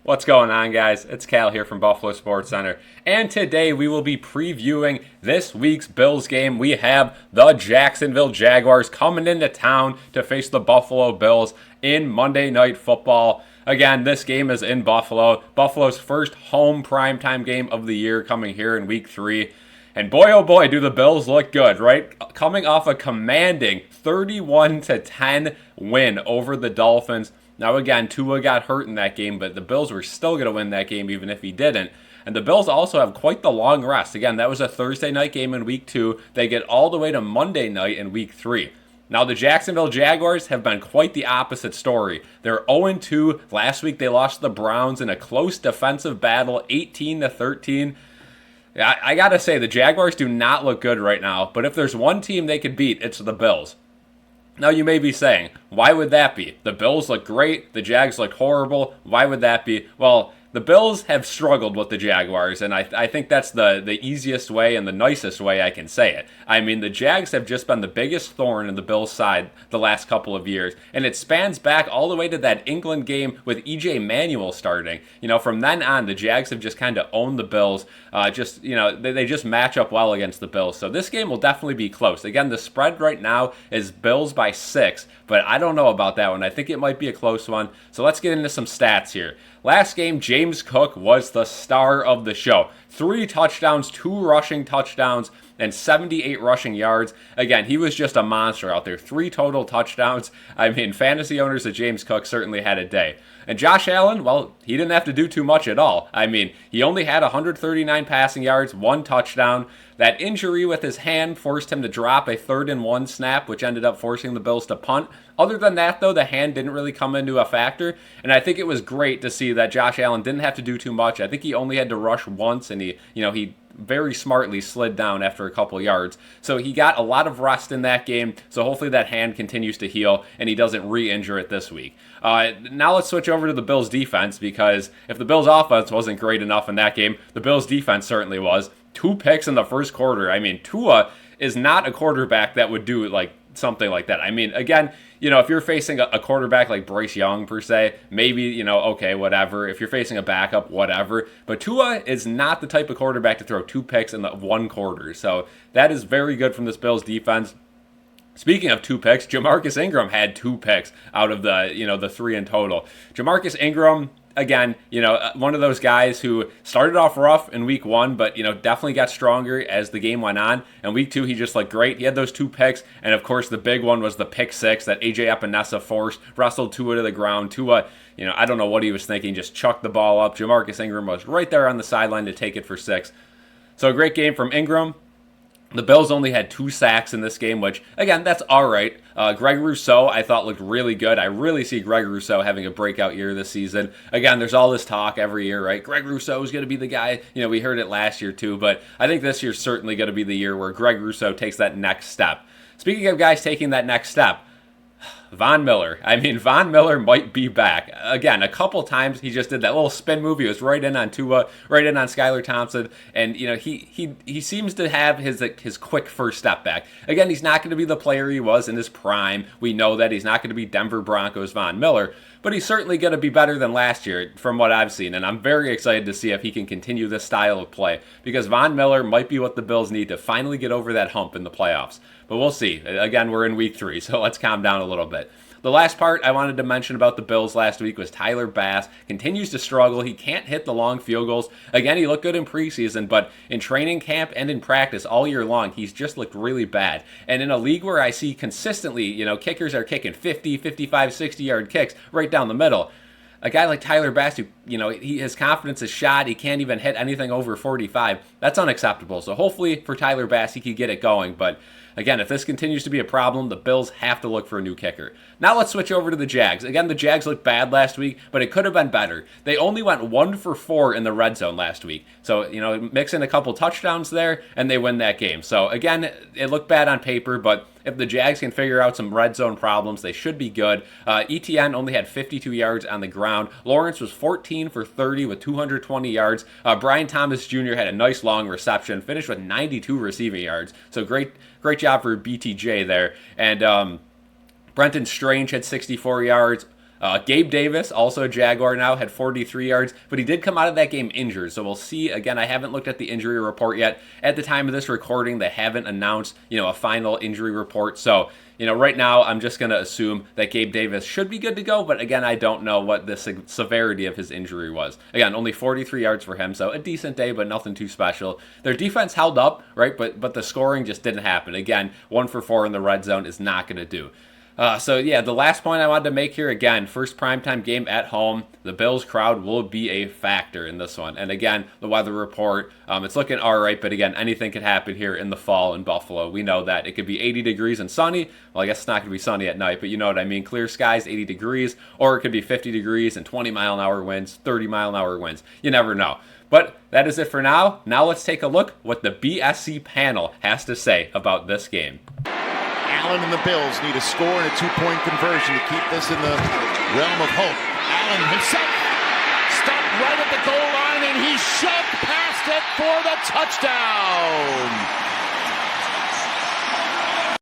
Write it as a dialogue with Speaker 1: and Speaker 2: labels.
Speaker 1: What's going on, guys? It's Cal here from Buffalo SportsCenter, and today we will be previewing this week's Bills game. We have the Jacksonville Jaguars coming into town to face the Buffalo Bills in Monday Night Football. Again, this game is in Buffalo. Buffalo's first home primetime game of the year coming here in Week 3. And boy, oh boy, do the Bills look good, right? Coming off a commanding 31-10 win over the Dolphins. Now again, Tua got hurt in that game, but the Bills were still going to win that game even if he didn't. And the Bills also have quite the long rest. Again, that was a Thursday night game in Week 2. They get all the way to Monday night in Week 3. Now, the Jacksonville Jaguars have been quite the opposite story. They're 0-2. Last week, they lost to the Browns in a close defensive battle, 18-13. I got to say, the Jaguars do not look good right now. But if there's one team they could beat, it's the Bills. Now, you may be saying, why would that be? The Bills look great. The Jags look horrible. Why would that be? Well, the Bills have struggled with the Jaguars, and I think that's the easiest way and the nicest way I can say it. I mean, the Jags have just been the biggest thorn in the Bills' side the last couple of years, and it spans back all the way to that England game with E.J. Manuel starting. You know, from then on, the Jags have just kind of owned the Bills. They just match up well against the Bills. So this game will definitely be close. Again, the spread right now is Bills by 6, but I don't know about that one. I think it might be a close one. So let's get into some stats here. Last game, James Cook was the star of the show. 3 touchdowns, 2 rushing touchdowns, and 78 rushing yards. Again, he was just a monster out there. 3 total touchdowns. I mean, fantasy owners of James Cook certainly had a day. And Josh Allen, well, he didn't have to do too much at all. I mean, he only had 139 passing yards, 1 touchdown. That injury with his hand forced him to drop a 3rd-and-1 snap, which ended up forcing the Bills to punt. Other than that, though, the hand didn't really come into a factor. And I think it was great to see that Josh Allen didn't have to do too much. I think he only had to rush once, and he very smartly slid down after a couple yards. So he got a lot of rest in that game. So hopefully that hand continues to heal and he doesn't re-injure it this week. Now let's switch over to the Bills defense, because if the Bills offense wasn't great enough in that game, the Bills defense certainly was. 2 picks in the first quarter. I mean, Tua is not a quarterback that would do something like that. I mean, again, if you're facing a quarterback like Bryce Young, per se, maybe, okay, whatever. If you're facing a backup, whatever. But Tua is not the type of quarterback to throw 2 picks in the 1 quarter. So that is very good from this Bills defense. Speaking of 2 picks, Jamarcus Ingram had 2 picks out of the 3 in total. Jamarcus Ingram, again, one of those guys who started off rough in Week 1, but, definitely got stronger as the game went on. And Week 2, he just looked great. He had those 2 picks, and of course, the big one was the pick 6 that A.J. Epinesa forced, wrestled Tua to the ground. Tua, I don't know what he was thinking, just chucked the ball up. Jamarcus Ingram was right there on the sideline to take it for 6. So a great game from Ingram. The Bills only had 2 sacks in this game, which, again, that's all right. Greg Rousseau, I thought, looked really good. I really see Greg Rousseau having a breakout year this season. Again, there's all this talk every year, right? Greg Rousseau is going to be the guy. We heard it last year too, but I think this year's certainly going to be the year where Greg Rousseau takes that next step. Speaking of guys taking that next step, Von Miller. I mean, Von Miller might be back. Again, a couple times he just did that little spin move. He was right in on Tua, right in on Skylar Thompson, and he seems to have his quick first step back. Again, he's not going to be the player he was in his prime. We know that he's not going to be Denver Broncos Von Miller, but he's certainly going to be better than last year from what I've seen, and I'm very excited to see if he can continue this style of play, because Von Miller might be what the Bills need to finally get over that hump in the playoffs. But we'll see. Again, we're in Week 3, so let's calm down a little bit. The last part I wanted to mention about the Bills last week was Tyler Bass continues to struggle. He can't hit the long field goals. Again, he looked good in preseason, but in training camp and in practice all year long, he's just looked really bad. And in a league where I see consistently, kickers are kicking 50, 55, 60-yard kicks right down the middle, a guy like Tyler Bass, who, his confidence is shot. He can't even hit anything over 45. That's unacceptable. So hopefully for Tyler Bass, he could get it going. But again, if this continues to be a problem, the Bills have to look for a new kicker. Now let's switch over to the Jags. Again, the Jags looked bad last week, but it could have been better. They only went 1 for 4 in the red zone last week. So, mix in a couple touchdowns there, and they win that game. So again, it looked bad on paper, but if the Jags can figure out some red zone problems, they should be good. ETN only had 52 yards on the ground. Lawrence was 14 for 30 with 220 yards. Brian Thomas Jr. had a nice long reception, finished with 92 receiving yards. So great job for BTJ there. And Brenton Strange had 64 yards. Gabe Davis, also a Jaguar now, had 43 yards, but he did come out of that game injured. So we'll see. Again, I haven't looked at the injury report yet. At the time of this recording, they haven't announced, a final injury report. So, right now I'm just going to assume that Gabe Davis should be good to go. But again, I don't know what the severity of his injury was. Again, only 43 yards for him. So a decent day, but nothing too special. Their defense held up, right? But the scoring just didn't happen. Again, 1 for 4 in the red zone is not going to do. The last point I wanted to make here, again, first primetime game at home. The Bills crowd will be a factor in this one. And again, the weather report, it's looking all right, but again, anything could happen here in the fall in Buffalo. We know that. It could be 80 degrees and sunny. Well, I guess it's not going to be sunny at night, but you know what I mean. Clear skies, 80 degrees, or it could be 50 degrees and 20-mile-an-hour winds, 30-mile-an-hour winds. You never know. But that is it for now. Now let's take a look what the BSC panel has to say about this game.
Speaker 2: Allen and the Bills need a score and a 2-point conversion to keep this in the realm of hope. Allen himself stopped right at the goal line, and he shoved past it for the touchdown.